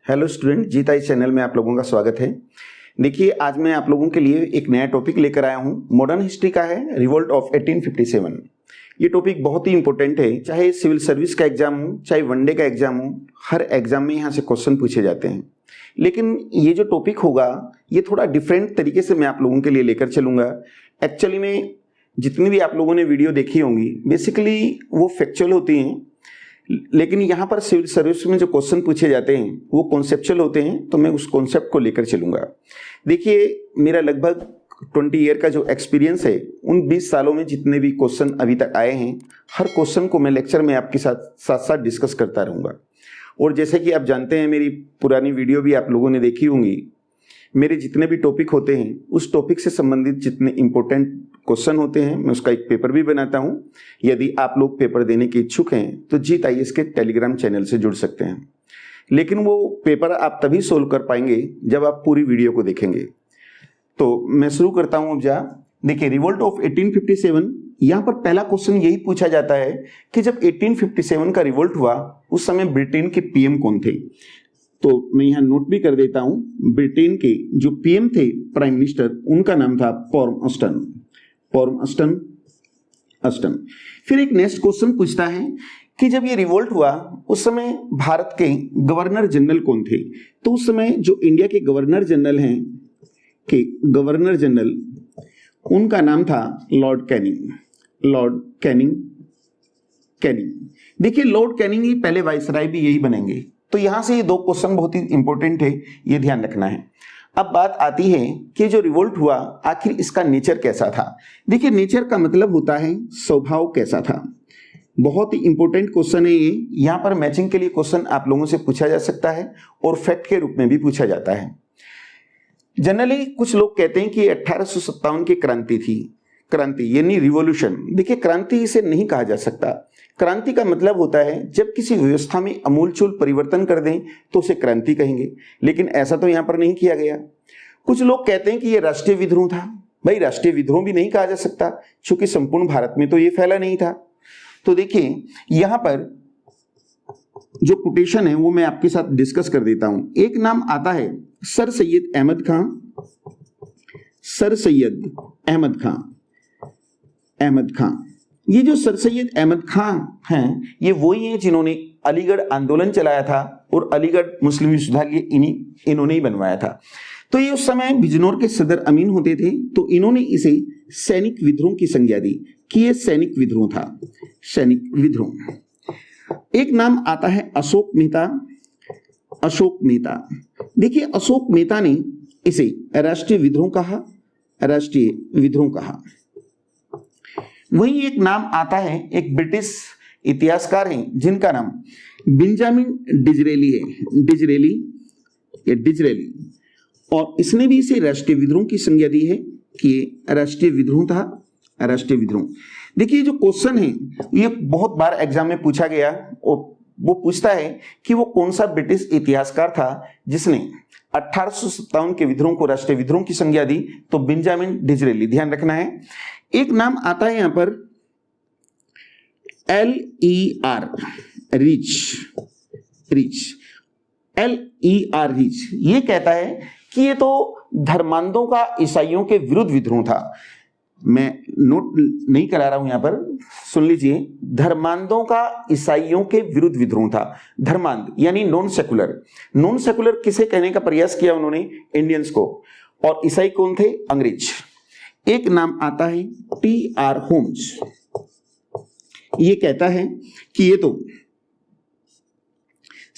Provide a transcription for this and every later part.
Hello student, जीता इस channel में आप लोगों का स्वागत है। देखिए, आज मैं आप लोगों के लिए एक नया टॉपिक लेकर आया हूँ। मॉडर्न हिस्ट्री का है, रिवोल्ट ऑफ 1857। ये टॉपिक बहुत ही इंपॉर्टेंट है, चाहे सिविल सर्विस का एग्जाम हो, चाहे वनडे का एग्जाम हो, हर एग्जाम में यहाँ से क्वेश्चन पूछे जाते हैं। लेकिन ये जो टॉपिक होगा ये थोड़ा डिफरेंट तरीके से मैं आप लोगों के लिए लेकर चलूँगा। एक्चुअली में जितनी भी आप लोगों ने वीडियो देखी होंगी बेसिकली वो फैक्चुअल होती हैं, लेकिन यहाँ पर सिविल सर्विस में जो क्वेश्चन पूछे जाते हैं वो कॉन्सेप्चुअल होते हैं, तो मैं उस कॉन्सेप्ट को लेकर चलूँगा। देखिए, मेरा लगभग 20 ईयर का जो एक्सपीरियंस है, उन 20 सालों में जितने भी क्वेश्चन अभी तक आए हैं, हर क्वेश्चन को मैं लेक्चर में आपके साथ डिस्कस करता रहूँगा। और जैसे कि आप जानते हैं, मेरी पुरानी वीडियो भी आप लोगों ने देखी होंगी। मेरे जितने भी टॉपिक होते हैं उस टॉपिक से संबंधित जितने इंपॉर्टेंट क्वेश्चन होते हैं मैं उसका एक पेपर भी बनाता हूं। यदि आप लोग पेपर देने के इच्छुक हैं तो जीत आईएएस के टेलीग्राम चैनल से जुड़ सकते हैं, लेकिन वो पेपर आप तभी सोल्व कर पाएंगे जब आप पूरी वीडियो को देखेंगे। तो मैं शुरू करता हूं अब। देखिए, रिवोल्ट ऑफ 1857, यहाँ पर पहला क्वेश्चन यही पूछा जाता है कि जब 1857 का रिवोल्ट हुआ उस समय ब्रिटेन के पीएम कौन थे। तो मैं यहाँ नोट भी कर देता हूं, ब्रिटेन के जो पीएम थे, प्राइम मिनिस्टर, उनका नाम था पॉर्मस्टन। फिर एक नेक्स्ट क्वेश्चन पूछता है कि जब ये रिवोल्ट हुआ उस समय भारत के गवर्नर जनरल कौन थे। तो उस समय जो इंडिया के गवर्नर जनरल हैं उनका नाम था लॉर्ड कैनिंग। देखिए, लॉर्ड कैनिंग ही पहले वाइसराय भी यही बनेंगे। तो यहां से ये दो क्वेश्चन बहुत ही इंपॉर्टेंट है, ये ध्यान रखना है। अब बात आती है कि जो रिवोल्ट हुआ आखिर इसका नेचर कैसा था। देखिए, नेचर का मतलब होता है स्वभाव कैसा था। बहुत ही इंपॉर्टेंट क्वेश्चन है ये। यहाँ पर मैचिंग के लिए क्वेश्चन आप लोगों से पूछा जा सकता है और फैक्ट के रूप में भी पूछा जाता है। जनरली कुछ लोग कहते हैं कि 1857 की क्रांति यानी रिवॉल्यूशन। देखिए, क्रांति इसे नहीं कहा जा सकता। क्रांति का मतलब होता है जब किसी व्यवस्था में अमूलचूल परिवर्तन कर दें तो उसे क्रांति कहेंगे, लेकिन ऐसा तो यहां पर नहीं किया गया। कुछ लोग कहते हैं कि यह राष्ट्रीय विद्रोह था। भाई, राष्ट्रीय विद्रोह भी नहीं कहा जा सकता क्योंकि संपूर्ण भारत में तो यह फैला नहीं था। तो देखिए, यहां पर जो कोटेशन है वो मैं आपके साथ डिस्कस कर देता हूं। एक नाम आता है सर सैयद अहमद खां। ये जो सर सैयद अहमद खां हैं, ये वही हैं जिन्होंने अलीगढ़ आंदोलन चलाया था और अलीगढ़ मुस्लिम विश्वविद्यालय इन्होंने ही बनवाया था। तो ये उस समय बिजनौर के सदर अमीन होते थे, तो इन्होंने इसे सैनिक विद्रोह की संज्ञा दी कि ये सैनिक विद्रोह। एक नाम आता है अशोक मेहता। देखिए, अशोक मेहता ने इसे राष्ट्रीय विद्रोह कहा। वहीं एक नाम आता है, एक ब्रिटिश इतिहासकार हैं जिनका नाम बेंजामिन डिजरेली, और इसने भी इसे राष्ट्रीय विद्रोह की संज्ञा दी है कि ये राष्ट्रीय विद्रोह। देखिए, जो क्वेश्चन है ये बहुत बार एग्जाम में पूछा गया और वो पूछता है कि वो कौन सा ब्रिटिश इतिहासकार था जिसने 1857 के विद्रोह को राष्ट्रीय विद्रोह की संज्ञा दी। तो बेंजामिन डिजरेली, ध्यान रखना है। एक नाम आता है यहां पर L.E.R. रीच। ये कहता है कि ये तो धर्मांधों का ईसाइयों के विरुद्ध विद्रोह था। मैं नोट नहीं करा रहा हूं, यहां पर सुन लीजिए। धर्मांधों का ईसाइयों के विरुद्ध विद्रोह था। धर्मांध यानी नॉन सेकुलर किसे कहने का प्रयास किया उन्होंने? इंडियंस को। और ईसाई कौन थे? अंग्रेज। एक नाम आता है T.R. होम्स। ये कहता है कि ये तो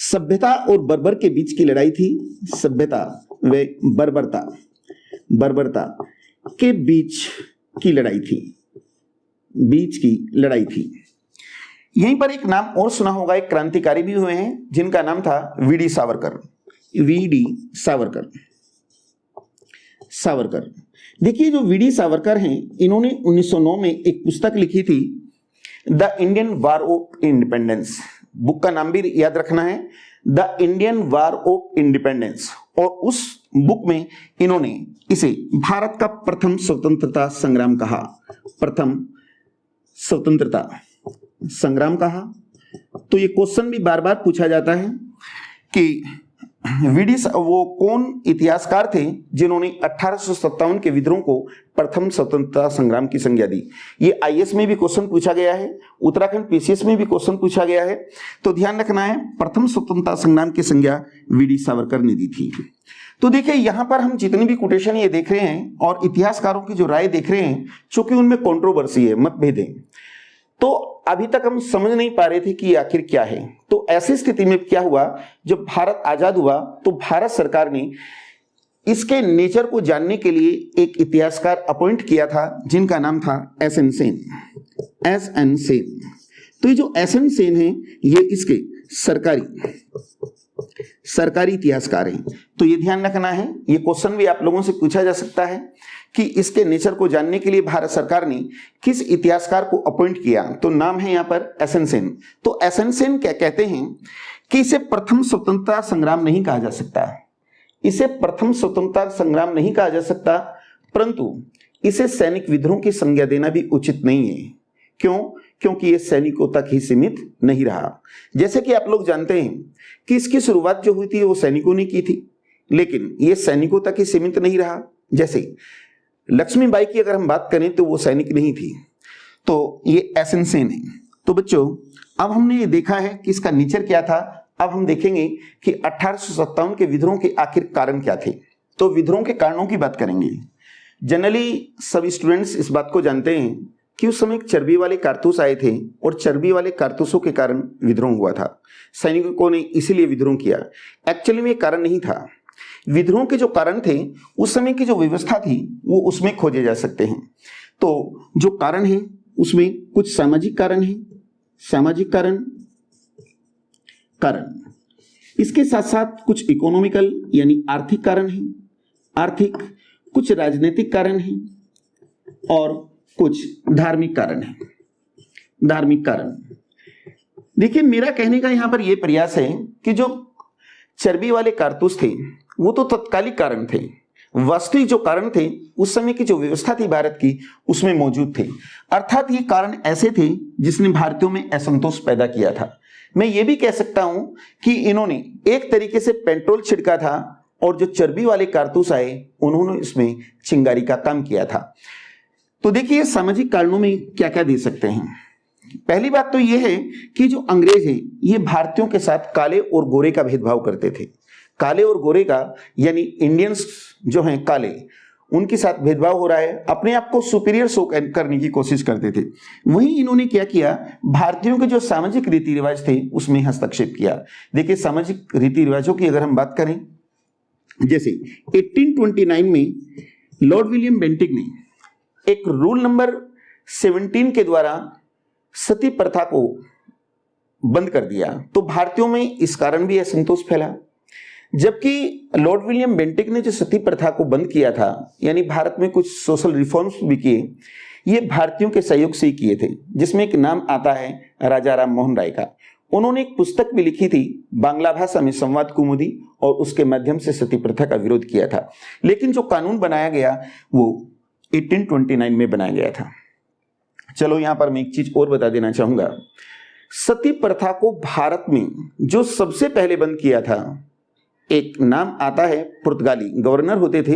सभ्यता और बर्बर के बीच की लड़ाई थी। सभ्यता व बर्बरता के बीच की लड़ाई थी। यहीं पर एक नाम और सुना होगा, एक क्रांतिकारी भी हुए हैं जिनका नाम था वी.डी. सावरकर। देखिए, जो वी.डी. सावरकर हैं, इन्होंने 1909 में एक पुस्तक लिखी थी, the Indian war of independence. Book का नाम भी याद रखना है, the Indian war of independence. और उस बुक में इन्होंने इसे भारत का प्रथम स्वतंत्रता संग्राम कहा। तो ये क्वेश्चन भी बार बार पूछा जाता है कि वीडी वो कौन इतिहासकार थे जिन्होंने 1857 के विद्रोह को प्रथम स्वतंत्रता संग्राम की संज्ञा दी। ये आईएएस में भी क्वेश्चन पूछा गया है, उत्तराखंड पीसीएस में भी क्वेश्चन पूछा गया है, तो ध्यान रखना है प्रथम स्वतंत्रता संग्राम की संज्ञा वीडी सावरकर ने दी थी। तो देखिए यहां पर हम जितनी भी कोटेशन ये देख रहे हैं और इतिहासकारों की जो राय देख रहे हैं, चूंकि उनमें कंट्रोवर्सी है, मतभेद है, तो अभी तक हम समझ नहीं पा रहे थे कि आखिर क्या है। तो ऐसी स्थिति में क्या हुआ, जब भारत आजाद हुआ तो भारत सरकार ने इसके नेचर को जानने के लिए एक इतिहासकार अपॉइंट किया था जिनका नाम था एस.एन. सेन। एस.एन. सेन। तो ये जो एस.एन. सेन है ये इसके सरकारी इतिहासकार हैं। तो ये ध्यान रखना है, ये क्वेश्चन भी आप लोगों से पूछा जा सकता है कि इसके नेचर को जानने के लिए भारत सरकार ने किस इतिहासकार को अपॉइंट किया। तो नाम है यहां पर एस.एन. सेन। तो एस.एन. सेन क्या कहते हैं कि इसे प्रथम स्वतंत्रता संग्राम नहीं कहा जा सकता, इसे प्रथम स्वतंत्रता संग्राम नहीं कहा जा सकता, परंतु इसे सैनिक विद्रोह की संज्ञा देना भी उचित नहीं है। क्यों? क्योंकि ये सैनिकों तक ही सीमित नहीं रहा। जैसे कि आप लोग जानते हैं कि इसकी शुरुआत जो हुई थी वो सैनिकों ने की थी, लेकिन ये सैनिकों तक ही सीमित नहीं रहा। जैसे लक्ष्मीबाई की अगर हम बात करें तो वो सैनिक नहीं थी, तो ये एस.एन. सेन है। तो बच्चों अब हमने ये देखा है कि इसका नेचर क्या था। अब हम देखेंगे कि 1857 के विद्रोह के आखिर कारण क्या थे। तो विद्रोह के कारणों की बात करेंगे। जनरली सभी स्टूडेंट्स इस बात को जानते हैं कि उस समय चर्बी वाले कारतूस आए थे और चर्बी वाले कारतूसों के कारण विद्रोह हुआ था। सैनिकों ने इसीलिए विद्रोह किया। एक्चुअली में कारण नहीं था। विद्रोह के जो कारण थे उस समय की जो व्यवस्था थी वो उसमें खोजे जा सकते हैं। तो जो कारण है उसमें कुछ सामाजिक कारण है, सामाजिक कारण, इसके साथ साथ कुछ इकोनॉमिकल यानी आर्थिक कारण है, आर्थिक, कुछ राजनीतिक कारण है और कुछ धार्मिक कारण है, धार्मिक कारण। देखिए मेरा कहने का यहां पर यह प्रयास है कि जो चर्बी वाले कारतूस थे वो तो तत्कालिक कारण थे, वास्तविक जो कारण थे उस समय की जो व्यवस्था थी भारत की उसमें मौजूद थे। अर्थात ये कारण ऐसे थे जिसने भारतीयों में असंतोष पैदा किया था। मैं ये भी कह सकता हूं कि इन्होंने एक तरीके से पेट्रोल छिड़का था और जो चर्बी वाले कारतूस आए उन्होंने इसमें चिंगारी का काम किया था। तो देखिए सामाजिक कारणों में क्या क्या दे सकते हैं। पहली बात तो यह है कि जो अंग्रेज हैं ये भारतीयों के साथ काले और गोरे का भेदभाव करते थे। काले और गोरे का यानी इंडियंस जो हैं काले, उनके साथ भेदभाव हो रहा है, अपने आप को सुपीरियर शो करने की कोशिश करते थे। वहीं इन्होंने क्या किया, भारतीयों के जो सामाजिक रीति रिवाज थे उसमें हस्तक्षेप किया। देखिए सामाजिक रीति रिवाजों की अगर हम बात करें, जैसे 1829 में लॉर्ड विलियम बेंटिक ने एक रूल नंबर 17 के द्वारा सती प्रथा को बंद कर दिया। तो भारतीयों में इस कारण भी असंतोष फैला। जबकि लॉर्ड विलियम बेंटिक ने जो सती प्रथा को बंद किया था, यानी भारत में कुछ सोशल रिफॉर्म्स भी किए, ये भारतीयों के सहयोग से ही किए थे, जिसमें एक नाम आता है राजा राम मोहन राय का। उन्होंने एक पुस्तक भी लिखी थी बांग्ला भाषा में, संवाद कुमुदी, और उसके माध्यम से सती प्रथा का विरोध किया था। लेकिन जो कानून बनाया गया वो 1829 में बनाया गया था। चलो यहां पर मैं एक चीज और बता देना चाहूंगा। सती प्रथा को भारत में जो सबसे पहले बंद किया था, एक नाम आता है, पुर्तगाली गवर्नर होते थे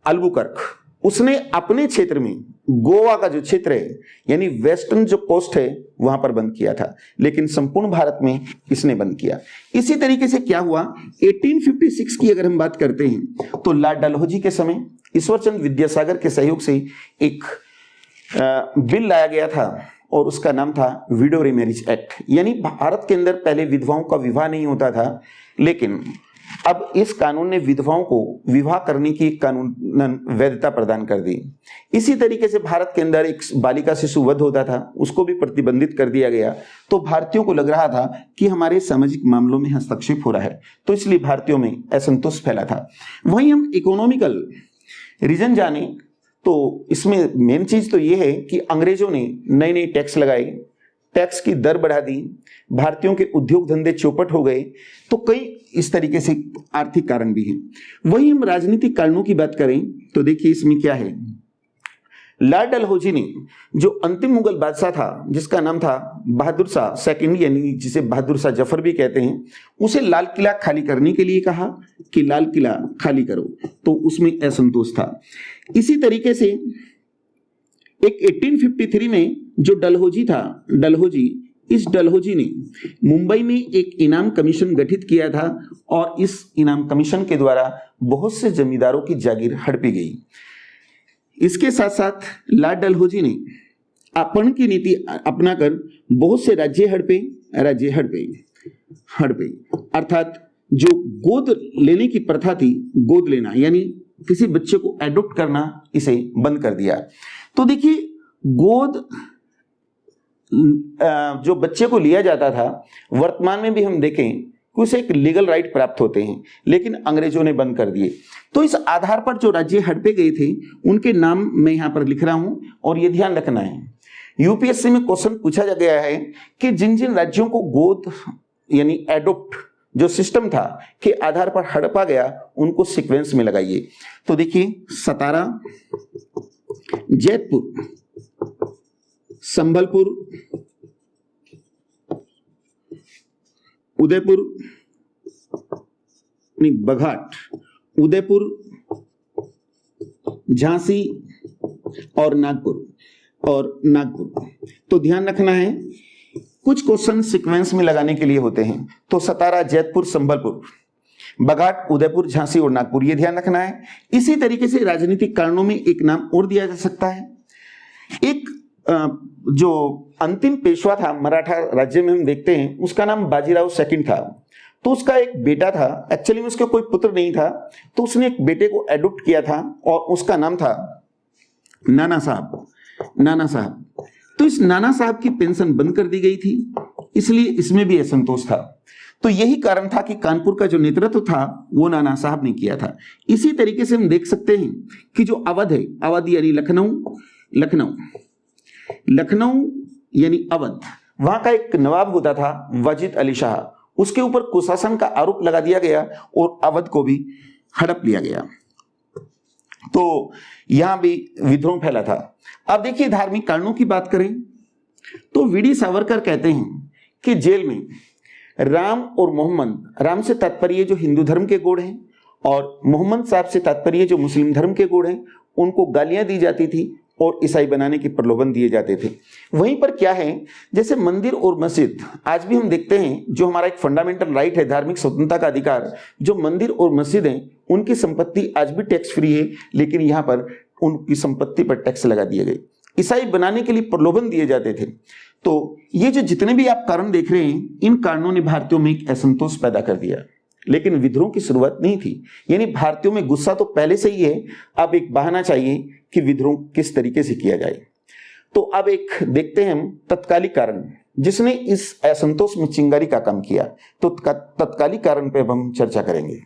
अल्बुकर्क। उसने अपने क्षेत्र में, गोवा का जो क्षेत्र है यानी वेस्टर्न जो कोस्ट है वहां पर बंद किया था, लेकिन संपूर्ण भारत में इसने बंद किया। इसी तरीके से क्या हुआ, 1856 की अगर हम बात करते हैं तो लॉर्ड डलहौजी के समय ईश्वरचंद विद्यासागर के सहयोग से एक बिल लाया गया था और उसका नाम था विडो रीमैरिज एक्ट। यानी भारत के अंदर पहले विधवाओं का विवाह नहीं होता था, लेकिन अब इस कानून ने विधवाओं को विवाह करने की कानूनन वैधता प्रदान कर दी। इसी तरीके से भारत के अंदर एक बालिका शिशु वध होता था, उसको भी प्रतिबंधित कर दिया गया। तो भारतीयों को लग रहा था कि हमारे सामाजिक मामलों में हस्तक्षेप हो रहा है, तो इसलिए भारतीयों में असंतोष फैला था। वहीं हम इकोनॉमिकल रीजन जाने तो इसमें मेन चीज तो यह है कि अंग्रेजों ने नए नए टैक्स लगाए, टैक्स की दर बढ़ा दी, भारतीयों के उद्योग धंधे चौपट हो गए। तो कई इस तरीके से आर्थिक कारण भी हैं। वहीं हम राजनीतिक कारणों की बात करें तो देखिए इसमें क्या है, लॉर्ड डलहौजी ने जो अंतिम मुगल बादशाह था जिसका नाम था बहादुर शाह सेकंड, यानी जिसे बहादुर शाह जफर भी कहते हैं, उसे लाल किला खाली करने के लिए कहा कि लाल किला खाली करो, तो उसमें असंतोष था। इसी तरीके से एक 1853 में जो डलहौजी था, इस डलहौजी ने मुंबई में एक इनाम कमीशन गठित किया था और इस इनाम कमीशन के द्वारा बहुत से जमींदारों की जागीर हड़पी गई। इसके साथ साथ लॉर्ड डलहौजी ने आपण की नीति अपनाकर बहुत से राज्य हड़पे, अर्थात जो गोद लेने की प्रथा थी, गोद लेना यानी किसी बच्चे को एडॉप्ट करना, इसे बंद कर दिया। तो देखिए, गोद जो बच्चे को लिया जाता था, वर्तमान में भी हम देखें कि उसे एक लीगल राइट प्राप्त होते हैं, लेकिन अंग्रेजों ने बंद कर दिए। तो इस आधार पर जो राज्य हड़पे गए थे उनके नाम मैं यहां पर लिख रहा हूं, और ये ध्यान रखना है, यूपीएससी में क्वेश्चन पूछा गया है कि जिन जिन राज्यों को गोद यानी एडॉप्ट जो सिस्टम था के आधार पर हड़पा गया, उनको सीक्वेंस में लगाइए। तो देखिए, सतारा, जैतपुर, संबलपुर, उदयपुर, बघाट, उदयपुर, झांसी और नागपुर तो ध्यान रखना है, कुछ क्वेश्चन सीक्वेंस में लगाने के लिए होते हैं। तो सतारा, जैतपुर, संबलपुर, बघाट, उदयपुर, झांसी और नागपुर, ये ध्यान रखना है। इसी तरीके से राजनीतिक कारणों में एक नाम और दिया जा सकता है। एक जो अंतिम पेशवा था मराठा राज्य में, हम देखते हैं उसका नाम बाजीराव सेकंड था। तो उसका एक बेटा था, एक्चुअली में उसका कोई पुत्र नहीं था, तो उसने एक बेटे को एडॉप्ट किया था और उसका नाम था नाना साहब। तो इस नाना साहब की पेंशन बंद कर दी गई थी, इसलिए इसमें भी असंतोष था। तो यही कारण था कि कानपुर का जो नेतृत्व था वो नाना साहब ने किया था। इसी तरीके से हम देख सकते हैं कि जो अवध है, अवध यानी लखनऊ यानी अवध, वहां का एक नवाब होता था वाजिद अली शाह, उसके ऊपर कुशासन का आरोप लगा दिया गया और अवध को भी हड़प लिया गया। तो यहां भी विद्रोह फैला था। अब देखिए, धार्मिक कारणों की बात करें तो वीडी सावरकर कहते हैं कि जेल में राम और मोहम्मद, राम से तात्पर्य जो हिंदू धर्म के गुण हैं और मोहम्मद साहब से तात्पर्य जो मुस्लिम धर्म के गुण हैं, उनको गालियां दी जाती थी और ईसाई बनाने के प्रलोभन दिए जाते थे। वहीं पर क्या है, जैसे मंदिर और मस्जिद, आज भी हम देखते हैं जो हमारा एक फंडामेंटल राइट है, धार्मिक स्वतंत्रता का अधिकार, जो मंदिर और मस्जिद हैं उनकी संपत्ति आज भी टैक्स फ्री है, लेकिन यहाँ पर उनकी संपत्ति पर टैक्स लगा दिए गए। ईसाई बनाने के लिए प्रलोभन दिए जाते थे। तो ये जो जितने भी आप कारण देख रहे हैं, इन कारणों ने भारतीयों में एक असंतोष पैदा कर दिया, लेकिन विद्रोह की शुरुआत नहीं थी। यानी भारतीयों में गुस्सा तो पहले से ही है, अब एक बहाना चाहिए कि विद्रोह किस तरीके से किया जाए। तो अब एक देखते हैं हम तत्कालिक कारण जिसने इस असंतोष में चिंगारी का काम किया। तो तत्कालिक कारण पे अब हम चर्चा करेंगे।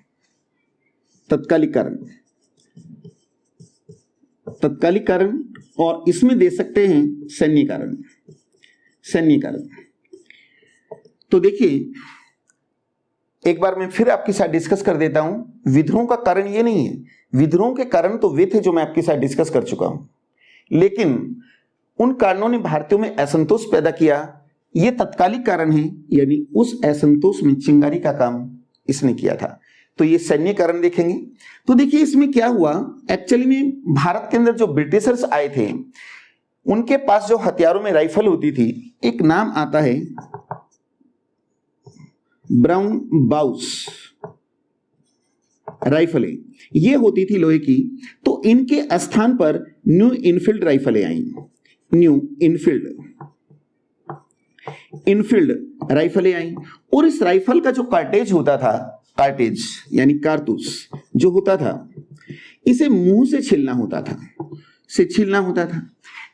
तत्कालिक कारण और इसमें दे सकते हैं सैन्य कारण। तो देखिए, एक बार मैं फिर आपके साथ डिस्कस कर देता हूं, विद्रोह का कारण ये नहीं है, विद्रोह के कारण तो वे थे जो मैं आपके साथ डिस्कस कर चुका हूं, लेकिन उन कारणों ने भारतीयों में असंतोष पैदा किया, ये तत्कालिक कारण है, यानी उस असंतोष में चिंगारी का काम इसने किया था। तो ये सैन्य कारण देखेंगे। तो देखिए, इसमें क्या हुआ, एक्चुअली में भारत के अंदर जो ब्रिटिशर्स आए थे उनके पास जो हथियारों में राइफल होती थी, एक नाम आता है ब्राउन बाउस राइफलें, ये होती थी लोहे की। तो इनके स्थान पर न्यू इनफील्ड राइफलें आई, न्यू इनफील्ड राइफलें आई। और इस राइफल का जो कार्टेज होता था, कार्टेज यानी कारतूस जो होता था, इसे मुंह से छीलना होता था।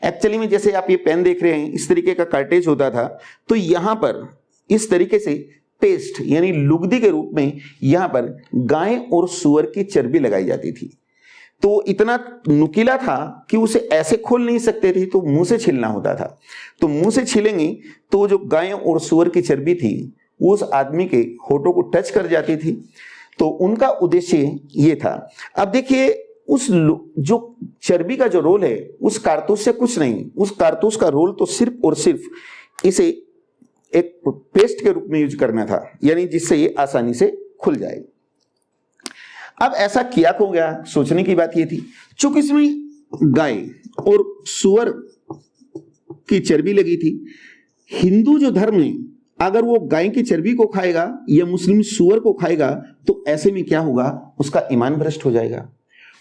एक्चुअली में जैसे आप ये पेन देख रहे हैं, इस तरीके का कार्टेज होता था। तो यहां पर इस तरीके से पेस्ट यानी लुगदी के रूप में यहां पर गाय और सुअर की चर्बी लगाई जाती थी। तो इतना नुकीला था कि उसे ऐसे खोल नहीं सकते थे, तो मुंह से छीलना होता था। तो मुंह से छीलेंगे तो जो गाय और सुअर की चर्बी थी वो उस आदमी के होठों को टच कर जाती थी। तो उनका उद्देश्य ये था। अब देखिए, जो चर्बी का जो रोल है उस कारतूस से कुछ नहीं, उस कारतूस का रोल तो सिर्फ और सिर्फ इसे एक पेस्ट के रूप में यूज करना था, यानी जिससे ये आसानी से खुल जाए। अब ऐसा किया क्यों गया, सोचने की बात ये थी, चूंकि इसमें गाय और सुअर की चर्बी लगी थी। हिंदू जो धर्म है, अगर वो गाय की चर्बी को खाएगा या मुस्लिम सुअर को खाएगा तो ऐसे में क्या होगा, उसका ईमान भ्रष्ट हो जाएगा।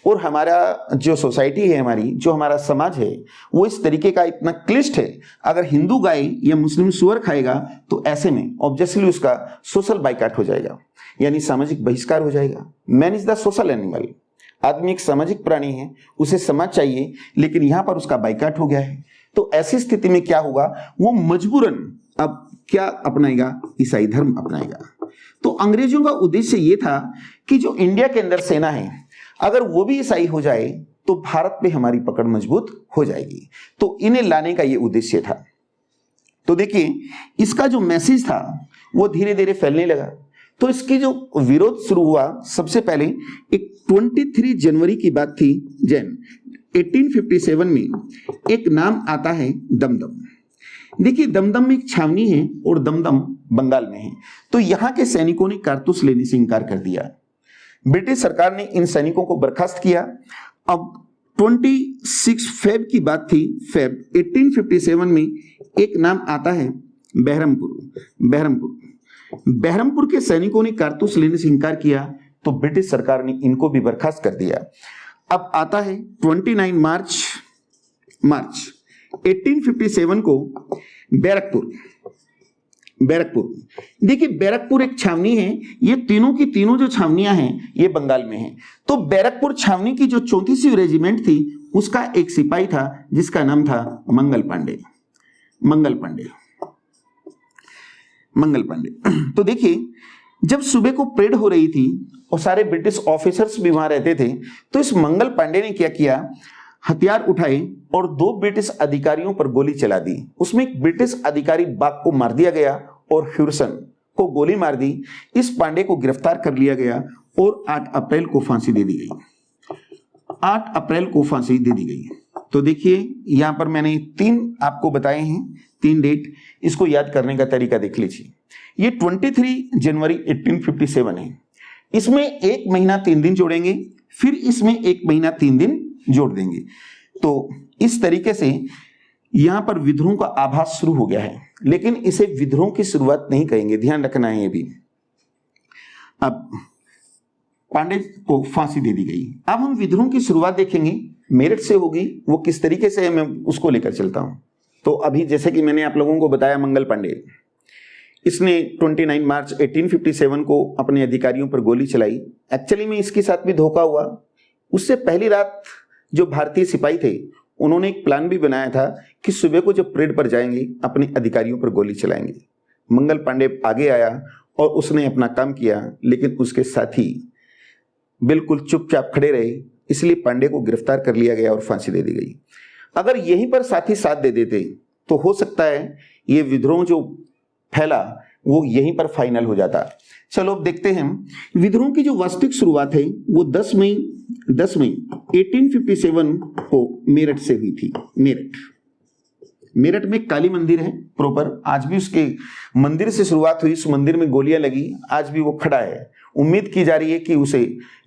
और हमारा जो सोसाइटी है, हमारी जो हमारा समाज है, वो इस तरीके का इतना क्लिष्ट है। अगर हिंदू गाय या मुस्लिम सुअर खाएगा तो ऐसे में ऑब्वियसली उसका सोशल बाइकाट हो जाएगा, यानी सामाजिक बहिष्कार हो जाएगा। Man is the social animal, आदमी एक सामाजिक प्राणी है, उसे समाज चाहिए, लेकिन यहां पर उसका बाइकाट हो गया है। तो ऐसी स्थिति में क्या होगा, वो मजबूरन अब क्या अपनाएगा, ईसाई धर्म अपनाएगा। तो अंग्रेजों का उद्देश्य ये था कि जो इंडिया के अंदर सेना है, अगर वो भी ईसाई हो जाए तो भारत पे हमारी पकड़ मजबूत हो जाएगी। तो इन्हें लाने का ये उद्देश्य था। तो देखिए, इसका जो मैसेज था वो धीरे धीरे फैलने लगा। तो इसकी जो विरोध शुरू हुआ, सबसे पहले एक 23 जनवरी की बात थी, जैन 1857 में एक नाम आता है दमदम। देखिए, दमदम में एक छावनी है और दमदम बंगाल में है। तो यहां के सैनिकों ने कारतूस लेने से इनकार कर दिया। ब्रिटिश सरकार ने इन सैनिकों को बर्खास्त किया। अब 26 फेब की बात थी, फेब 1857 में एक नाम आता है बहरमपुर के सैनिकों ने कारतूस लेने से इनकार किया तो ब्रिटिश सरकार ने इनको भी बर्खास्त कर दिया। अब आता है 29 मार्च 1857 को बैरकपुर। देखिए, बैरकपुर एक छावनी है। ये तीनों की तीनों जो छावनियां हैं ये बंगाल में हैं। तो बैरकपुर छावनी की जो 34वीं रेजिमेंट थी, उसका एक सिपाही था जिसका नाम था मंगल पांडे। तो देखिए, जब सुबह को परेड हो रही थी और सारे ब्रिटिश ऑफिसर्स भी वहां रहते थे, तो इस मंगल पांडे ने क्या किया, हथियार उठाए और 2 ब्रिटिश अधिकारियों पर गोली चला दी। उसमें एक ब्रिटिश अधिकारी बाग को मार दिया गया और ह्यूरसन को गोली मार दी। इस पांडे को गिरफ्तार कर लिया गया और 8 अप्रैल को फांसी दे दी गई। तो देखिए, यहां पर मैंने 3 आपको बताए हैं, 3 डेट, इसको याद करने का तरीका देख लीजिए। ये 23 जनवरी 1857 है। इसमें 1 महीना 3 दिन जोड़ेंगे, फिर इसमें 1 महीना 3 दिन जोड़ देंगे। तो इस तरीके से यहां पर विद्रोह का आभास शुरू हो गया है, लेकिन इसे विद्रोह की शुरुआत नहीं कहेंगे, ध्यान रखना है ये भी। अब पांडे को फांसी दे दी गई। अब हम विद्रोह की शुरुआत देखेंगे, मेरठ से होगी, वो किस तरीके से मैं उसको लेकर चलता हूं। तो अभी जैसे कि मैंने आप लोगों को बताया, मंगल पांडे, इसने 29 मार्च 1857 को अपने अधिकारियों पर गोली चलाई। एक्चुअली में इसके साथ भी धोखा हुआ। उससे पहली रात जो भारतीय सिपाही थे, उन्होंने एक प्लान भी बनाया था कि सुबह को जब परेड पर जाएंगे अपने अधिकारियों पर गोली चलाएंगे। मंगल पांडे आगे आया और उसने अपना काम किया, लेकिन उसके साथी बिल्कुल चुपचाप खड़े रहे, इसलिए पांडे को गिरफ्तार कर लिया गया और फांसी दे दी गई। अगर यहीं पर साथी साथ दे देते तो हो सकता है ये विद्रोह जो फैला वो यहीं पर फाइनल हो जाता। चलो अब देखते हैं, विद्रोह की जो वास्तविक शुरुआत है वो 10 मई 1857 को मेरठ से हुई थी। मेरठ में काली मंदिर है प्रॉपर, आज भी उसके मंदिर से शुरुआत हुई। उस मंदिर में गोलियां लगी, आज भी वो खड़ा है। उम्मीद की जा रही है कि उसे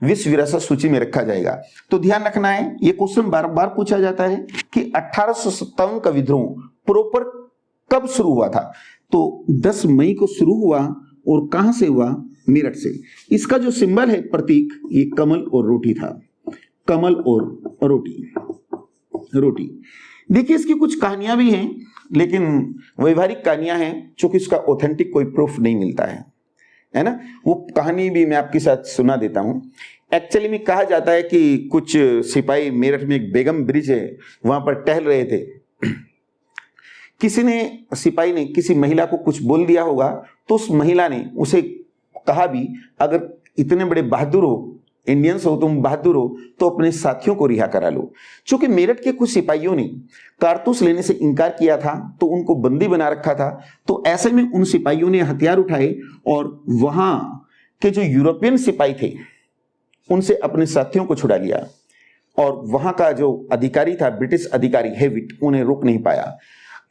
विश्व विरासत सूची में रखा जाएगा। तो ध्यान रखना है, ये क्वेश्चन बार बार पूछा जाता है कि 1857 का विद्रोह प्रॉपर कब शुरू हुआ था। तो 10 मई को शुरू हुआ और कहां से हुआ, मेरठ से। इसका जो सिंबल है, प्रतीक, ये कमल और रोटी था, कमल और रोटी। देखिए, इसकी कुछ कहानियां भी हैं, लेकिन वैवाहिक कहानियां हैं, चूंकि इसका ऑथेंटिक कोई प्रूफ नहीं मिलता है ना। वो कहानी भी मैं आपके साथ सुना देता हूं। एक्चुअली में कहा जाता है कि कुछ सिपाही मेरठ में एक बेगम ब्रिज है, वहां पर टहल रहे थे। सिपाही ने किसी महिला को कुछ बोल दिया होगा, तो उस महिला ने उसे कहा भी, अगर इतने बड़े बहादुर हो, इंडियंस हो, तुम बहादुर हो, तो अपने साथियों को रिहा करा लो। क्योंकि मेरठ के कुछ सिपाहियों ने कारतूस लेने से इनकार किया था, तो उनको बंदी बना रखा था। तो ऐसे में उन सिपाहियों ने हथियार उठाए और वहां के जो यूरोपियन सिपाही थे उनसे अपने साथियों को छुड़ा लिया। और वहां का जो अधिकारी था, ब्रिटिश अधिकारी हेविट, उन्हें रोक नहीं पाया।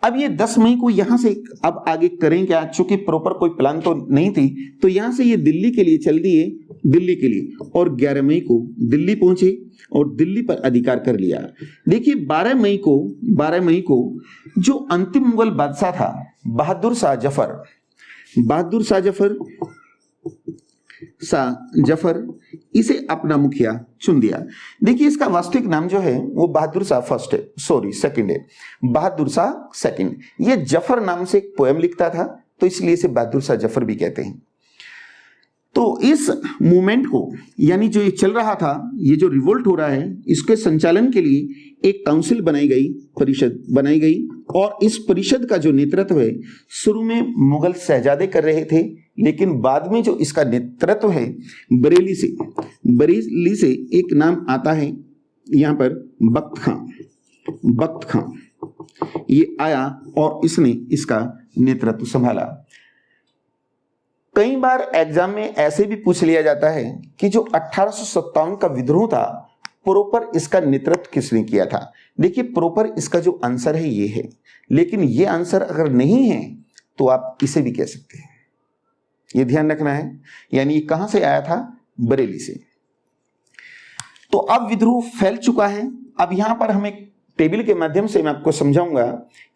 अब ये 10 मई को यहां से अब आगे करें क्या, चूंकि प्रॉपर कोई प्लान तो नहीं थी, तो यहां से ये दिल्ली के लिए चल दिए, दिल्ली के लिए, और 11 मई को दिल्ली पहुंचे और दिल्ली पर अधिकार कर लिया। देखिए 12 मई को जो अंतिम मुगल बादशाह था बहादुर शाह जफर, इसे अपना मुखिया चुन दिया। देखिए इसका वास्तविक नाम जो है वो बहादुर शाह सेकंड है, बहादुर शाह सेकंड। ये जफर नाम से एक पोएम लिखता था, तो इसलिए इसे बहादुर शाह जफर भी कहते हैं। तो इस मूवमेंट को, यानी जो ये चल रहा था, ये जो रिवोल्ट हो रहा है, इसके संचालन के लिए एक काउंसिल बनाई गई, परिषद बनाई गई, और इस परिषद का जो नेतृत्व है शुरू में मुगल शहजादे कर रहे थे, लेकिन बाद में जो इसका नेतृत्व है बरेली से एक नाम आता है यहाँ पर, बख्त खां, ये आया और इसने इसका नेतृत्व संभाला। कई बार एग्जाम में ऐसे भी पूछ लिया जाता है कि जो 1857 का विद्रोह था, प्रॉपर इसका नेतृत्व किसने किया था। देखिए प्रॉपर इसका जो आंसर है ये है, लेकिन ये आंसर अगर नहीं है तो आप इसे भी कह सकते हैं, ये ध्यान रखना है। यानी ये कहां से आया था, बरेली से। तो अब विद्रोह फैल चुका है। अब यहां पर हम एक टेबल के माध्यम से मैं आपको समझाऊंगा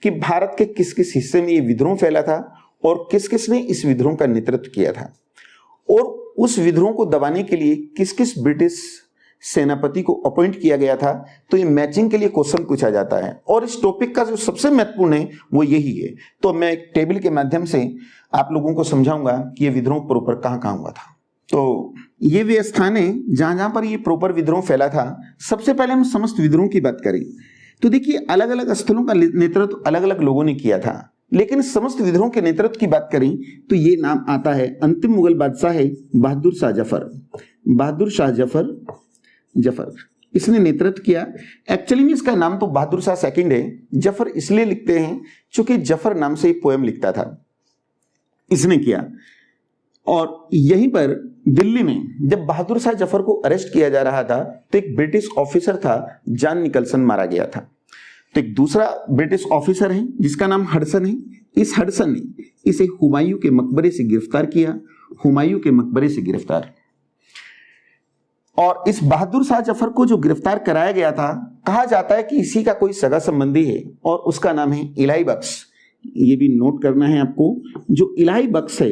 कि भारत के किस किस हिस्से में ये विद्रोह फैला था और किस किस ने इस विद्रोह का नेतृत्व किया था, और उस विद्रोह को दबाने के लिए किस किस ब्रिटिश सेनापति को अपॉइंट किया गया था। तो ये मैचिंग के लिए क्वेश्चन पूछा जाता है, और इस टॉपिक का जो सबसे महत्वपूर्ण है वो यही है। तो मैं एक टेबल के माध्यम से आप लोगों को समझाऊंगा कि ये विद्रोह प्रॉपर कहाँ कहाँ हुआ था। तो ये वे स्थान है जहां जहां पर ये प्रॉपर विद्रोह फैला था। सबसे पहले हम समस्त विद्रोह की बात करें तो देखिए अलग अलग स्थलों का नेतृत्व अलग अलग लोगों ने किया था, लेकिन समस्त विद्रोह के नेतृत्व की बात करें तो ये नाम आता है, अंतिम मुगल बादशाह है बहादुर शाह जफर, इसने नेतृत्व किया। एक्चुअली में इसका नाम तो बहादुर शाह सेकंड है, जफर इसलिए लिखते हैं क्योंकि जफर नाम से एक पोएम लिखता था, इसने किया। और यहीं पर दिल्ली में जब बहादुर शाह जफर को अरेस्ट किया जा रहा था तो एक ब्रिटिश ऑफिसर था जॉन निकलसन, मारा गया था। तो एक दूसरा ब्रिटिश ऑफिसर है जिसका नाम हडसन है। इस हडसन ने इसे हुमायूं के मकबरे से गिरफ्तार किया, और इस बहादुर शाह जफर को जो गिरफ्तार कराया गया था, कहा जाता है कि इसी का कोई सगा संबंधी है और उसका नाम है इलाही बख्श। ये भी नोट करना है आपको, जो इलाही बख्श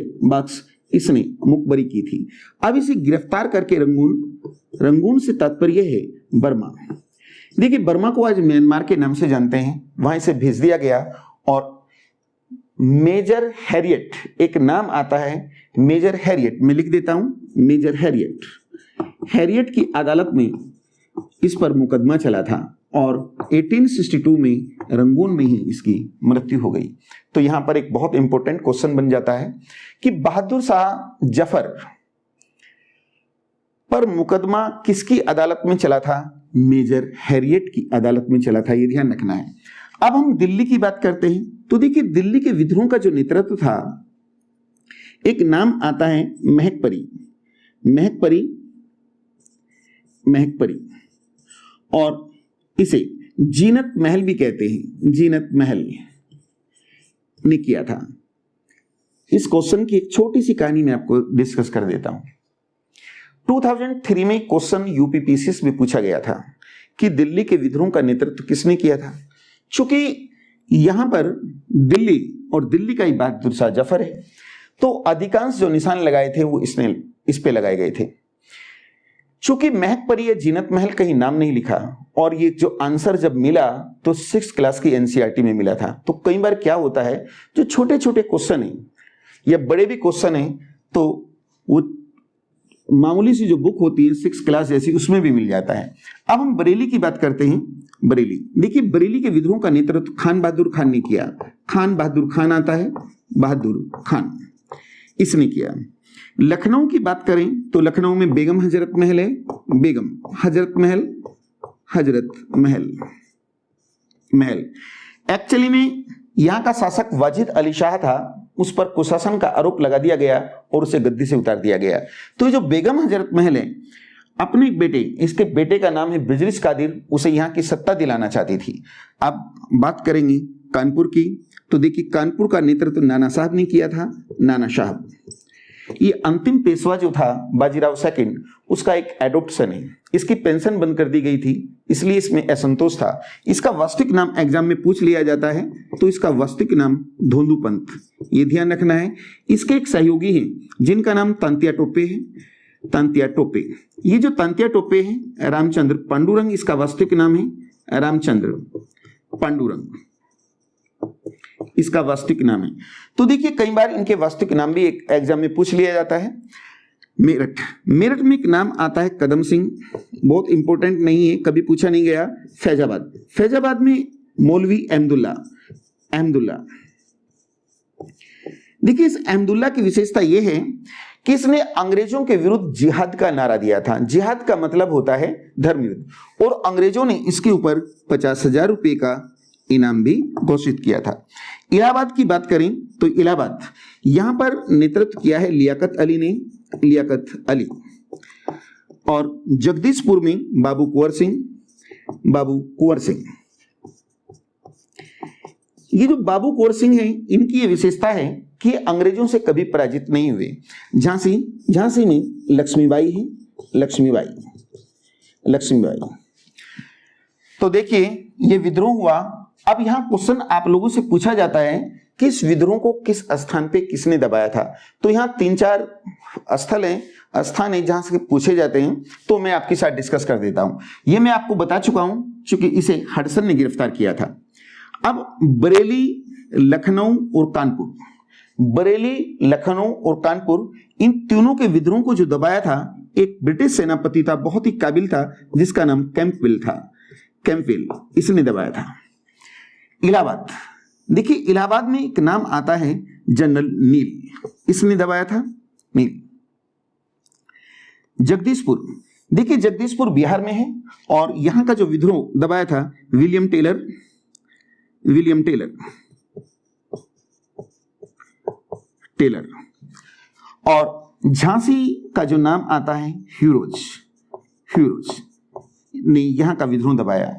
इसने मुखबरी की थी। अब इसे गिरफ्तार करके रंगून से तात्पर्य है बर्मा। देखिए बर्मा को आज म्यांमार के नाम से जानते हैं, वहां इसे भेज दिया गया। और मेजर हैरियट एक नाम आता है, मेजर हैरियट, मैं लिख देता हूं, मेजर हैरियट की अदालत में इस पर मुकदमा चला था और 1862 में रंगून में ही इसकी मृत्यु हो गई। तो यहां पर एक बहुत इंपॉर्टेंट क्वेश्चन बन जाता है कि बहादुर शाह जफर पर मुकदमा किसकी अदालत में चला था, मेजर हैरियट की अदालत में चला था, ये ध्यान रखना है। अब हम दिल्ली की बात करते हैं तो देखिए दिल्ली के विद्रोह का जो नेतृत्व था, एक नाम आता है महकपरी, और इसे जीनत महल भी कहते हैं, जीनत महल ने किया था। इस क्वेश्चन की एक छोटी सी कहानी मैं आपको डिस्कस कर देता हूं। 2003 में क्वेश्चन यूपीपीसीएस में पूछा गया था कि दिल्ली के विद्रोह का नेतृत्व किसने किया था। चूंकि यहां पर दिल्ली का ही बहादुर शाह जफर है, तो अधिकांश जो निशान लगाए थे वो इस पे लगाए गए थे। चूंकि महकपरी या जीनत महल कहीं नाम नहीं लिखा, और ये जो आंसर जब मिला तो 6th क्लास की एनसीईआरटी में मिला था। तो कई बार क्या होता है, जो छोटे छोटे क्वेश्चन है या बड़े भी क्वेश्चन है, तो वो मामूली सी जो बुक होती है 6th क्लास जैसी, उसमें भी मिल जाता है। अब हम बरेली की बात करते हैं। बरेली, देखिए बरेली के विद्रोह का नेतृत्व खान बहादुर खान ने किया। खान बहादुर खान आता है, बहादुर खान इसने किया। लखनऊ की बात करें तो लखनऊ में बेगम हजरत महल है, बेगम हजरत महल। एक्चुअली में यहाँ का शासक वाजिद अली शाह था, उस पर कुशासन का आरोप लगा दिया गया और उसे गद्दी से उतार दिया गया। तो जो बेगम हजरत महल है, अपने बेटे, इसके बेटे का नाम है बिजलिस कादिर, उसे यहाँ की सत्ता दिलाना चाहती थी। अब बात करेंगे कानपुर की, तो देखिए कानपुर का नेतृत्व नाना साहब ने किया था, नाना साहब। ये अंतिम पेशवा जो था बाजीराव सेकंड, उसका एक एडोप्शन है, इसकी पेंशन बंद कर दी गई थी, इसलिए इसमें असंतोष था। इसका वास्तविक नाम एग्जाम में पूछ लिया जाता है, तो इसका वास्तविक नाम धोंदू पंत, ये ध्यान रखना है। इसके एक सहयोगी हैं जिनका नाम तांतिया टोपे है, तांतिया टोपे। ये जो तांतिया टोपे हैं, रामचंद्र पांडुरंग इसका वास्तविक नाम है, रामचंद्र पांडुरंग इसका वास्तविक नाम है। तो देखिए कई बार इनके वास्तविक नाम भी एक एग्जाम में पूछ लिया जाता है। मेरठ, मेरठ में एक नाम आता है कदम सिंह, बहुत इंपॉर्टेंट नहीं है, कभी पूछा नहीं गया। फैजाबाद, फैजाबाद में मौलवी अहमदुल्ला, अहमदुल्ला। देखिए इस अहमदुल्ला की विशेषता यह है कि इसने अंग्रेजों के विरुद्ध जिहाद का नारा दिया था। जिहाद का मतलब होता है धर्म युद्ध, और अंग्रेजों ने इसके ऊपर 50,000 रुपए का इनाम भी घोषित किया था। इलाहाबाद की बात करें तो इलाहाबाद, यहां पर नेतृत्व किया है लियाकत अली ने, लियाकत अली। और जगदीशपुर में बाबू कुंवर सिंह, बाबू कुंवर सिंह। ये जो बाबू कुंवर सिंह हैं, इनकी ये विशेषता है कि अंग्रेजों से कभी पराजित नहीं हुए। झांसी, झांसी में लक्ष्मीबाई है, लक्ष्मीबाई, लक्ष्मीबाई। तो देखिए ये विद्रोह हुआ। अब यहां क्वेश्चन आप लोगों से पूछा जाता है कि इस विद्रोह को किस स्थान पे किसने दबाया था। तो यहाँ 3-4 स्थल हैं, स्थान है जहां से पूछे जाते हैं, तो मैं आपके साथ डिस्कस कर देता हूं। ये मैं आपको बता चुका हूं क्योंकि इसे हडसन ने गिरफ्तार किया था। अब बरेली, लखनऊ और कानपुर, बरेली, लखनऊ और कानपुर, इन तीनों के विद्रोह को जो दबाया था एक ब्रिटिश सेनापति था, बहुत ही काबिल था, जिसका नाम कैंपवेल था, कैंपवेल, इसने दबाया था। इलाहाबाद, देखिए इलाहाबाद में एक नाम आता है जनरल नील, इसने दबाया था, नील। जगदीशपुर, देखिए जगदीशपुर बिहार में है, और यहां का जो विद्रोह दबाया था William Taylor, William Taylor, Taylor. और झांसी का जो नाम आता है ह्यूरोज, ह्यूरोज ने यहां का विद्रोह दबाया।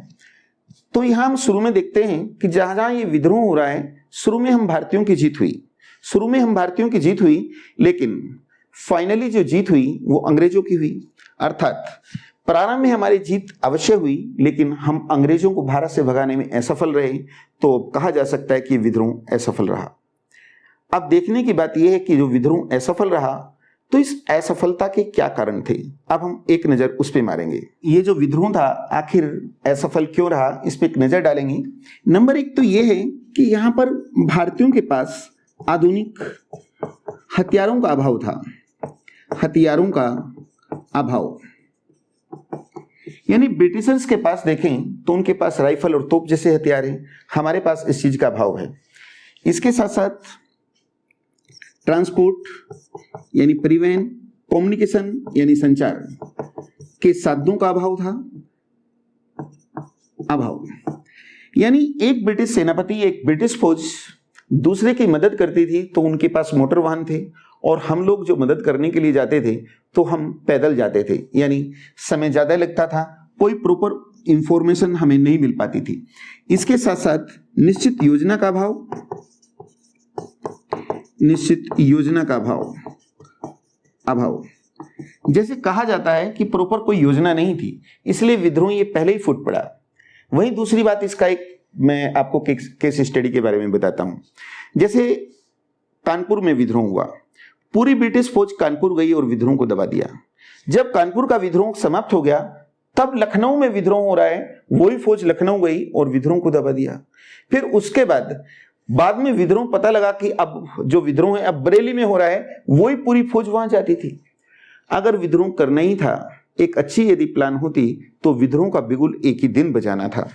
तो यहां हम शुरू में देखते हैं कि जहां जहां ये विद्रोह हो रहा है, शुरू में हम भारतीयों की जीत हुई, शुरू में हम भारतीयों की जीत हुई, लेकिन फाइनली जो जीत हुई वो अंग्रेजों की हुई। अर्थात प्रारंभ में हमारी जीत अवश्य हुई, लेकिन हम अंग्रेजों को भारत से भगाने में असफल रहे, तो कहा जा सकता है कि विद्रोह असफल रहा। अब देखने की बात यह है कि जो विद्रोह असफल रहा, तो इस असफलता के क्या कारण थे, अब हम एक नजर उस पे मारेंगे। ये जो विद्रोह था आखिर असफल क्यों रहा, इस पे एक नजर डालेंगे। नंबर 1 तो ये है कि यहां पर भारतीयों के पास आधुनिक हथियारों का अभाव था, हथियारों का अभाव। यानी ब्रिटिशर्स के पास देखें तो उनके पास राइफल और तोप जैसे हथियार हैं, हमारे पास इस चीज का अभाव है। इसके साथ साथ ट्रांसपोर्ट यानी परिवहन, कम्युनिकेशन यानी संचार के साधनों का अभाव था, अभाव। यानी एक ब्रिटिश सेनापति, एक ब्रिटिश फौज दूसरे की मदद करती थी तो उनके पास मोटर वाहन थे, और हम लोग जो मदद करने के लिए जाते थे तो हम पैदल जाते थे, यानी समय ज्यादा लगता था, कोई प्रॉपर इंफॉर्मेशन हमें नहीं मिल पाती थी। इसके साथ साथ निश्चित योजना का अभाव, निश्चित योजना का अभाव, अभाव। जैसे कहा जाता है कि प्रॉपर कोई योजना नहीं थी, इसलिए विद्रोह ये पहले ही फूट पड़ा। वहीं दूसरी बात, इसका एक मैं आपको केस स्टडी के बारे में बताता हूं। जैसे कानपुर में विद्रोह हुआ, पूरी ब्रिटिश फौज कानपुर गई और विद्रोह को दबा दिया। जब कानपुर का विद्रोह समाप्त हो गया, तब लखनऊ में विद्रोह हो रहा है, वही फौज लखनऊ गई और विद्रोह को दबा दिया। फिर उसके बाद में विद्रोह पता लगा कि अब जो विद्रोह है अब बरेली में हो रहा है, वही पूरी फौज वहां जाती थी। अगर विद्रोह करना ही था, एक अच्छी यदि प्लान होती, तो विद्रोह का बिगुल एक ही दिन बजाना था।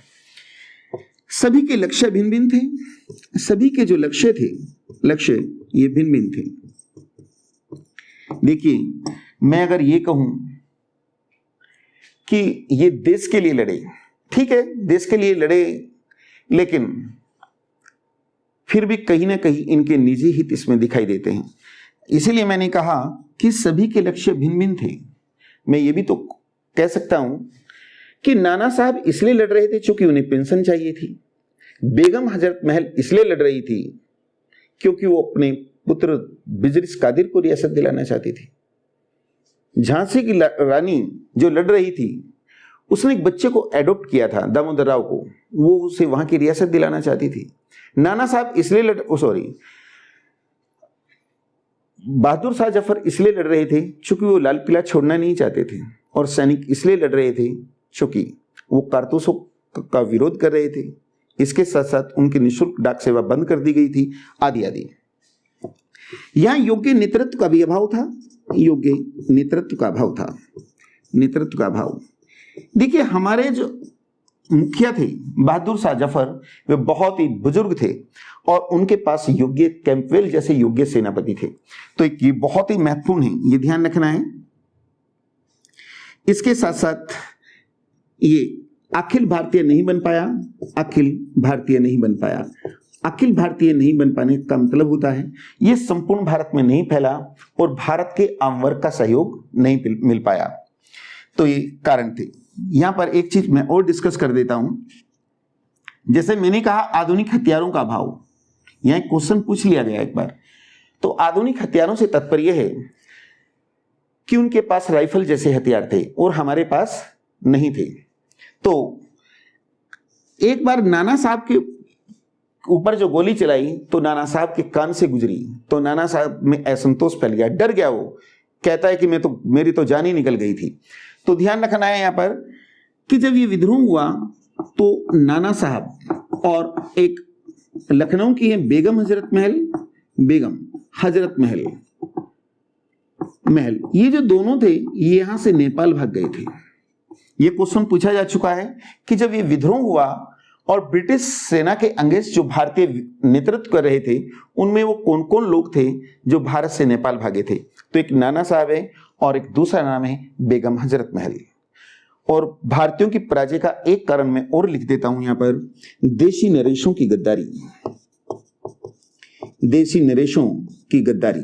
सभी के लक्ष्य भिन्न भिन्न थे, सभी के जो लक्ष्य थे, लक्ष्य ये भिन्न भिन्न थे। देखिए मैं अगर ये कहूं कि ये देश के लिए लड़े, ठीक है देश के लिए लड़े, लेकिन फिर भी कहीं ना कहीं इनके निजी हित इसमें दिखाई देते हैं। इसीलिए मैंने कहा कि सभी के लक्ष्य भिन्न भिन्न थे। मैं ये भी तो कह सकता हूं कि नाना साहब इसलिए लड़ रहे थे क्योंकि उन्हें पेंशन चाहिए थी। बेगम हजरत महल इसलिए लड़ रही थी क्योंकि वो अपने पुत्र बिजरिस कादिर को रियासत दिलाना चाहती थी। झांसी की रानी जो लड़ रही थी, उसने एक बच्चे को एडॉप्ट किया था, दामोदर राव को, वो उसे वहां की रियासत दिलाना चाहती थी। नाना साहब इसलिए बहादुर शाह जफर इसलिए लड़ रहे थे क्योंकि वो लाल किला छोड़ना नहीं चाहते थे, और सैनिक इसलिए लड़ रहे थे क्योंकि वो कारतूसों का विरोध कर रहे थे। इसके साथ साथ उनकी निःशुल्क डाक सेवा बंद कर दी गई थी, आदि आदि। यहां योग्य नेतृत्व का भी अभाव था, योग्य नेतृत्व का अभाव था, नेतृत्व का अभाव। देखिए, हमारे जो मुखिया थे बहादुर शाह जफर, वे बहुत ही बुजुर्ग थे और उनके पास योग्य कैंपवेल जैसे योग्य सेनापति थे। तो ये बहुत ही महत्वपूर्ण है, ये ध्यान रखना है। इसके साथ साथ ये अखिल भारतीय नहीं बन पाया, अखिल भारतीय नहीं बन पाया। अखिल भारतीय नहीं बन पाने का मतलब होता है ये संपूर्ण भारत में नहीं फैला और भारत के आम वर्ग का सहयोग नहीं मिल पाया। तो ये कारण थे। यहां पर एक चीज मैं और डिस्कस कर देता हूं, जैसे मैंने कहा आधुनिक हथियारों का अभाव। यहां एक क्वेश्चन पूछ लिया गया एक बार, तो आधुनिक हथियारों से तात्पर्य है कि उनके पास राइफल जैसे हथियार थे और हमारे पास नहीं थे। तो एक बार नाना साहब के ऊपर जो गोली चलाई तो नाना साहब के कान से गुजरी, तो नाना साहब में असंतोष फैल गया, डर गया। वो कहता है कि मेरी तो जान ही निकल गई थी। तो ध्यान रखना है यहां पर कि जब ये विद्रोह हुआ तो नाना साहब और एक लखनऊ की है बेगम हजरत महल, ये जो दोनों थे ये यहां से नेपाल भाग गए थे। ये क्वेश्चन पूछा जा चुका है कि जब ये विद्रोह हुआ और ब्रिटिश सेना के अंग्रेज जो भारतीय नेतृत्व कर रहे थे, उनमें वो कौन कौन लोग थे जो भारत से नेपाल भागे थे। तो एक नाना साहब है और एक दूसरा नाम है बेगम हजरत महल। और भारतीयों की पराजय का एक कारण मैं और लिख देता हूं यहां पर, देशी नरेशों की गद्दारी, देशी नरेशों की गद्दारी।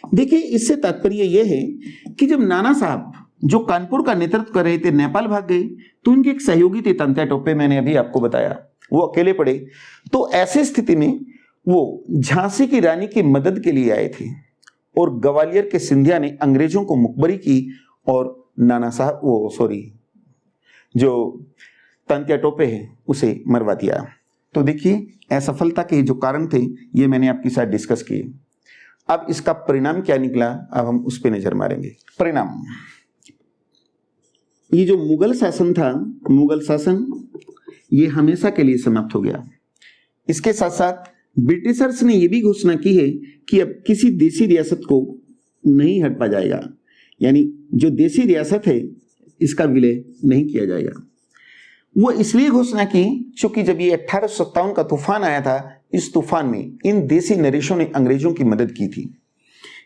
देखिए, इससे तात्पर्य यह है कि जब नाना साहब जो कानपुर का नेतृत्व कर रहे थे नेपाल भाग गए, तो उनके एक सहयोगी थे तात्या टोपे, मैंने अभी आपको बताया, वो अकेले पड़े। तो ऐसी स्थिति में वो झांसी की रानी की मदद के लिए आए थे और ग्वालियर के सिंधिया ने अंग्रेजों को मुखबरी की और नाना साहब जो तात्या टोपे है उसे मरवा दिया। तो देखिए, असफलता के जो कारण थे ये मैंने आपके साथ डिस्कस किए। अब इसका परिणाम क्या निकला, अब हम उस पर नजर मारेंगे। परिणाम, ये जो मुगल शासन था, मुगल शासन ये हमेशा के लिए समाप्त हो गया। इसके साथ साथ ब्रिटिशर्स ने यह भी घोषणा की है कि अब किसी देसी रियासत को नहीं हड़पा जाएगा, यानी जो देसी रियासत है इसका विलय नहीं किया जाएगा। वो इसलिए घोषणा की क्योंकि जब ये 1857 का तूफान आया था, इस तूफान में इन देसी नरेशों ने अंग्रेजों की मदद की थी।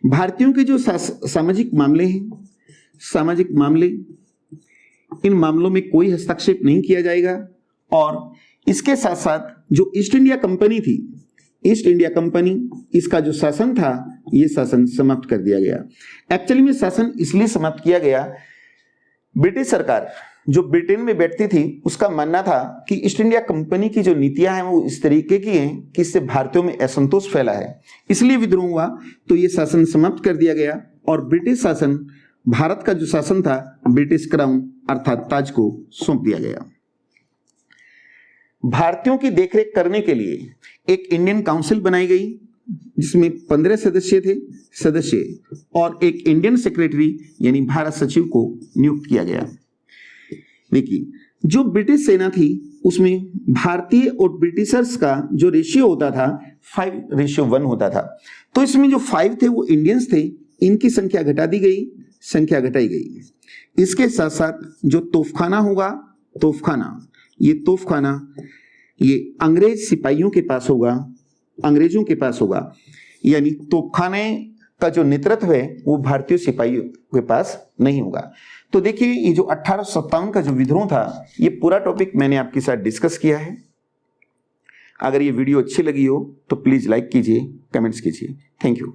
भारतीयों के जो सामाजिक मामले हैं, सामाजिक मामले, इन मामलों में कोई हस्तक्षेप नहीं किया जाएगा। और इसके साथ साथ जो ईस्ट इंडिया कंपनी थी, ईस्ट इंडिया कंपनी, इसका जो शासन था ये शासन समाप्त कर दिया गया। एक्चुअली में शासन इसलिए समाप्त किया गया, ब्रिटिश सरकार जो ब्रिटेन में बैठती थी उसका मानना था कि ईस्ट इंडिया कंपनी की जो नीतियां हैं वो इस तरीके की हैं कि इससे भारतीयों में असंतोष फैला है, इसलिए विद्रोह हुआ। तो ये शासन समाप्त कर दिया गया और ब्रिटिश शासन, भारत का जो शासन था ब्रिटिश क्राउन अर्थात ताज को सौंप दिया गया। भारतीयों की देखरेख करने के लिए एक इंडियन काउंसिल बनाई गई जिसमें 15 सदस्य और एक इंडियन सेक्रेटरी यानी भारत सचिव को नियुक्त किया गया। देखिए, जो ब्रिटिश सेना थी उसमें भारतीय और ब्रिटिशर्स का जो रेशियो होता था 5:1 होता था। तो इसमें जो 5 थे वो इंडियंस थे, इनकी संख्या घटा दी गई, संख्या घटाई गई। इसके साथ साथ जो तोफखाना होगा, तोफखाना ये अंग्रेज सिपाहियों के पास होगा, अंग्रेजों के पास होगा, यानी तोपखाने का जो नेतृत्व है वो भारतीय सिपाहियों के पास नहीं होगा। तो देखिए, ये जो 1857 का जो विद्रोह था ये पूरा टॉपिक मैंने आपके साथ डिस्कस किया है। अगर ये वीडियो अच्छी लगी हो तो प्लीज लाइक कीजिए, कमेंट्स कीजिए। Thank you.